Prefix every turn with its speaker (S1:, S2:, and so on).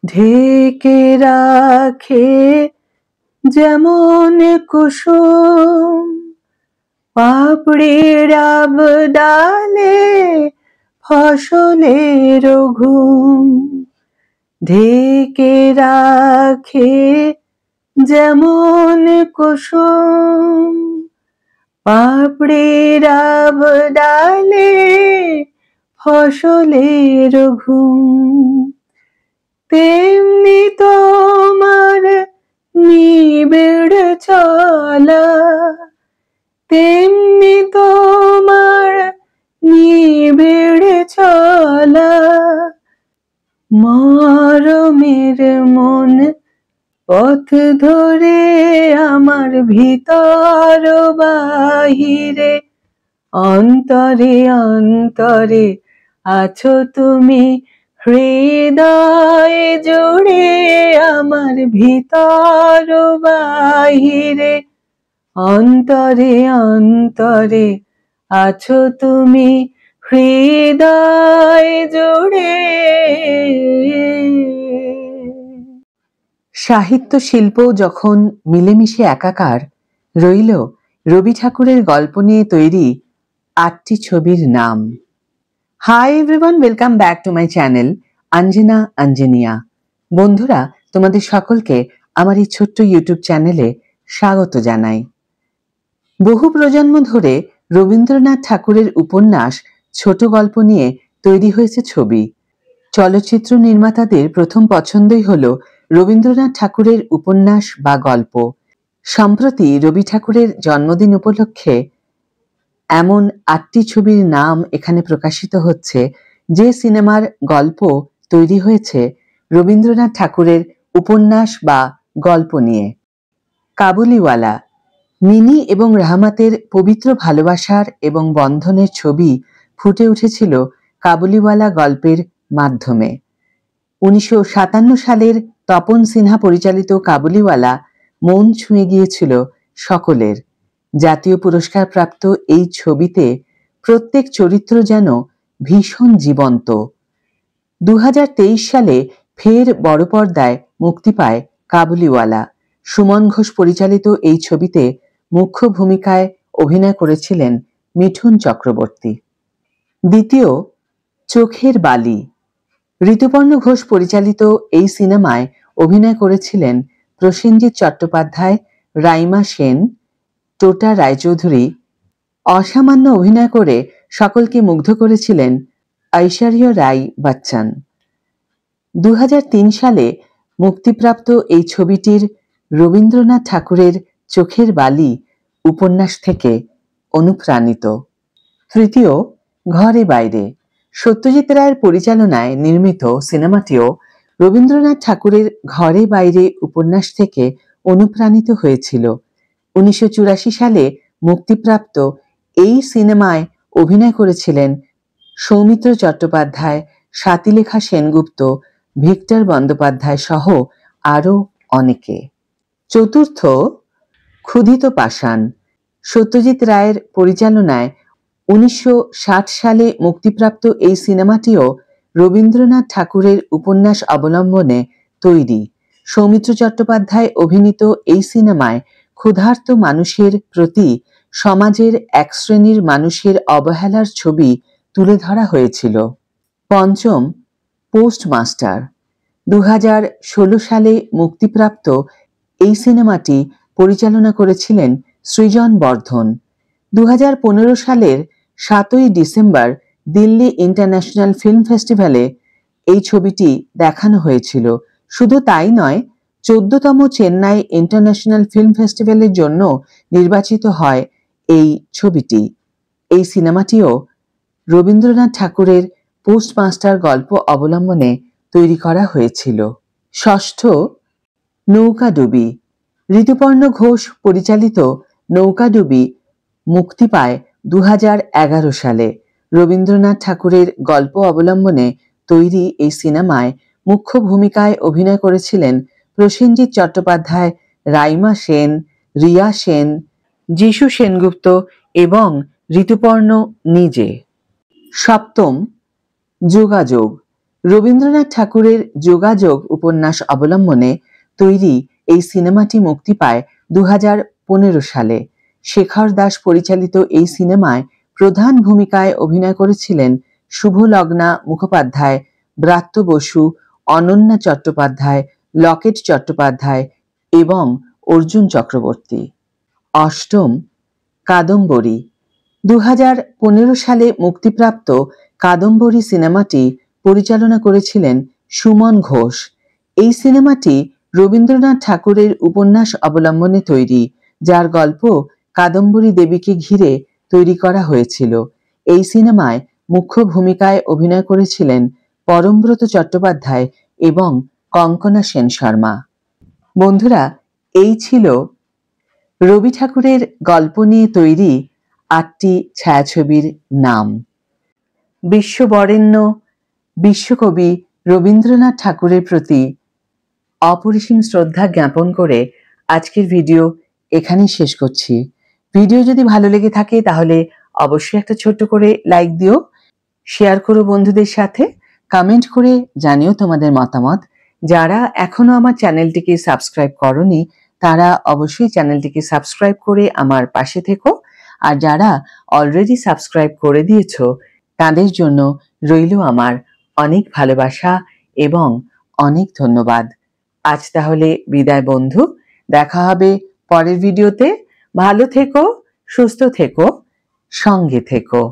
S1: ঢেকে রাখে যেমন কুসুম পাপড়ির আবডালে ফসলের ঘুম। ঢেকে রাখে যেমন কুসুম পাপড়ির আবডালে ফসলের ঘুম। তেমনি তোমার নিবিড় চলা, তেমনি তোমার নিবিড় চলা। মরমের মন পথ ধরে আমার ভিতর বাহিরে, অন্তরে অন্তরে আছো তুমি হৃদয় জুড়ে আমার ভিতর বাহিরে, অন্তরে অন্তরে আছো তুমি হৃদয় জুড়ে। সাহিত্য শিল্প যখন মিলেমিশে একাকার, রইল রবি ঠাকুরের গল্প নিয়ে তৈরি 8টি ছবির নাম। Hi everyone, welcome back to my channel Anjana Anjaniya. বন্ধুরা, তোমাদের সকলকে আমার এই ছোট্ট ইউটিউব চ্যানেলে স্বাগত জানাই। বহু প্রজন্ম ধরে রবীন্দ্রনাথ ঠাকুরের উপন্যাস, ছোট গল্প নিয়ে তৈরি হয়েছে ছবি। চলচ্চিত্র নির্মাতাদের প্রথম পছন্দই হল রবীন্দ্রনাথ ঠাকুরের উপন্যাস বা গল্প। সম্প্রতি রবি ঠাকুরের জন্মদিন উপলক্ষে এমন 8টি ছবির নাম এখানে প্রকাশিত হচ্ছে, যে সিনেমার গল্প তৈরি হয়েছে রবীন্দ্রনাথ ঠাকুরের উপন্যাস বা গল্প নিয়ে। কাবুলিওয়ালা। মিনি এবং রাহমাতের পবিত্র ভালোবাসার এবং বন্ধনের ছবি ফুটে উঠেছিল কাবুলিওয়ালা গল্পের মাধ্যমে। 1957 সালের তপন সিনহা পরিচালিত কাবুলিওয়ালা মন ছুঁয়ে গিয়েছিল সকলের। জাতীয় পুরস্কারপ্রাপ্ত এই ছবিতে প্রত্যেক চরিত্র যেন ভীষণ জীবন্ত। 2023 সালে ফের বড় পর্দায় মুক্তি পায় কাবুলিওয়ালা। সুমন ঘোষ পরিচালিত এই ছবিতে মুখ্য ভূমিকায় অভিনয় করেছিলেন মিঠুন চক্রবর্তী। দ্বিতীয়, চোখের বালি। ঋতুপর্ণ ঘোষ পরিচালিত এই সিনেমায় অভিনয় করেছিলেন প্রসেনজিৎ চট্টোপাধ্যায়, রাইমা সেন, টোটা রায়চৌধুরী। অসামান্য অভিনয় করে সকলকে মুগ্ধ করেছিলেন ঐশ্বর্য রাই বচ্চন। 2003 সালে মুক্তিপ্রাপ্ত এই ছবিটির রবীন্দ্রনাথ ঠাকুরের চোখের বালি উপন্যাস থেকে অনুপ্রাণিত। তৃতীয়, ঘরে বাইরে। সত্যজিৎ রায়ের পরিচালনায় নির্মিত সিনেমাটিও রবীন্দ্রনাথ ঠাকুরের ঘরে বাইরে উপন্যাস থেকে অনুপ্রাণিত হয়েছিল। 1984 সালে মুক্তিপ্রাপ্ত এই সিনেমায় অভিনয় করেছিলেন সৌমিত্র চট্টোপাধ্যায়, স্বাতিলেখা সেনগুপ্ত, ভিক্টর বন্দ্যোপাধ্যায় সহ আরও অনেকে। চতুর্থ, ক্ষুধিত পাষাণ। সত্যজিৎ রায়ের পরিচালনায় 1960 সালে মুক্তিপ্রাপ্ত এই সিনেমাটিও রবীন্দ্রনাথ ঠাকুরের উপন্যাস অবলম্বনে তৈরি। সৌমিত্র চট্টোপাধ্যায় অভিনীত এই সিনেমায় ক্ষুধার্ত মানুষের প্রতি সমাজের এক শ্রেণীর মানুষের অবহেলার ছবি তুলে ধরা হয়েছিল। পঞ্চম, পোস্টমাস্টার। 2016 সালে মুক্তিপ্রাপ্ত এই সিনেমাটি পরিচালনা করেছিলেন সৃজন বর্ধন। 2015 সালের 7ই ডিসেম্বর দিল্লি ইন্টারন্যাশনাল ফিল্ম ফেস্টিভ্যালে এই ছবিটি দেখানো হয়েছিল। শুধু তাই নয়, 14তম চেন্নাই ইন্টারন্যাশনাল ফিল্ম ফেস্টিভ্যালের জন্য নির্বাচিত হয় এই ছবিটি। এই সিনেমাটিও রবীন্দ্রনাথ ঠাকুরের পোস্টমাস্টার গল্প অবলম্বনে তৈরি করা হয়েছিল। ষষ্ঠ, নৌকাডুবি। ঋতুপর্ণ ঘোষ পরিচালিত নৌকাডুবি মুক্তি পায় 2011 সালে। রবীন্দ্রনাথ ঠাকুরের গল্প অবলম্বনে তৈরি এই সিনেমায় মুখ্য ভূমিকায় অভিনয় করেছিলেন প্রসেনজিৎ চট্টোপাধ্যায়, রাইমা সেন, রিয়া সেন, যিশু সেনগুপ্ত এবং ঋতুপর্ণ নিজে। সপ্তম, যোগাযোগ। রবীন্দ্রনাথ ঠাকুরের যোগাযোগ উপন্যাস অবলম্বনে তৈরি এই সিনেমাটি মুক্তি পায় 2015 সালে। শেখর দাস পরিচালিত এই সিনেমায় প্রধান ভূমিকায় অভিনয় করেছিলেন শুভলগ্না মুখোপাধ্যায়, ব্রাত্য বসু, অনন্যা চট্টোপাধ্যায়, লকেট চট্টোপাধ্যায় এবং অর্জুন চক্রবর্তী। অষ্টম, কাদম্বরী। 2015 সালে মুক্তিপ্রাপ্ত কাদম্বরী সিনেমাটি পরিচালনা করেছিলেন সুমন ঘোষ। এই সিনেমাটি রবীন্দ্রনাথ ঠাকুরের উপন্যাস অবলম্বনে তৈরি, যার গল্প কাদম্বরী দেবীকে ঘিরে তৈরি করা হয়েছিল। এই সিনেমায় মুখ্য ভূমিকায় অভিনয় করেছিলেন পরমব্রত চট্টোপাধ্যায় এবং কঙ্কনা সেন শর্মা। বন্ধুরা, এই ছিল রবি ঠাকুরের গল্প নিয়ে তৈরি 8টি ছায়াছবির নাম। বিশ্ববরেণ্য বিশ্বকবি রবীন্দ্রনাথ ঠাকুরের প্রতি অপরিসীম শ্রদ্ধা জ্ঞাপন করে আজকের ভিডিও এখানেই শেষ করছি। ভিডিও যদি ভালো লেগে থাকে তাহলে অবশ্যই একটা ছোট্ট করে লাইক দিও, শেয়ার করো বন্ধুদের সাথে, কমেন্ট করে জানিও তোমাদের মতামত। যারা এখনো আমার চ্যানেলটিকে সাবস্ক্রাইব করনি তারা অবশ্যই চ্যানেলটিকে সাবস্ক্রাইব করে আমার পাশে থেকো, আর যারা অলরেডি সাবস্ক্রাইব করে দিয়েছো তাদের জন্য রইল আমার অনেক ভালোবাসা এবং অনেক ধন্যবাদ। আজ তাহলে বিদায় বন্ধু, দেখা হবে পরের ভিডিওতে। ভালো থেকো, সুস্থ থেকো, সঙ্গে থেকো।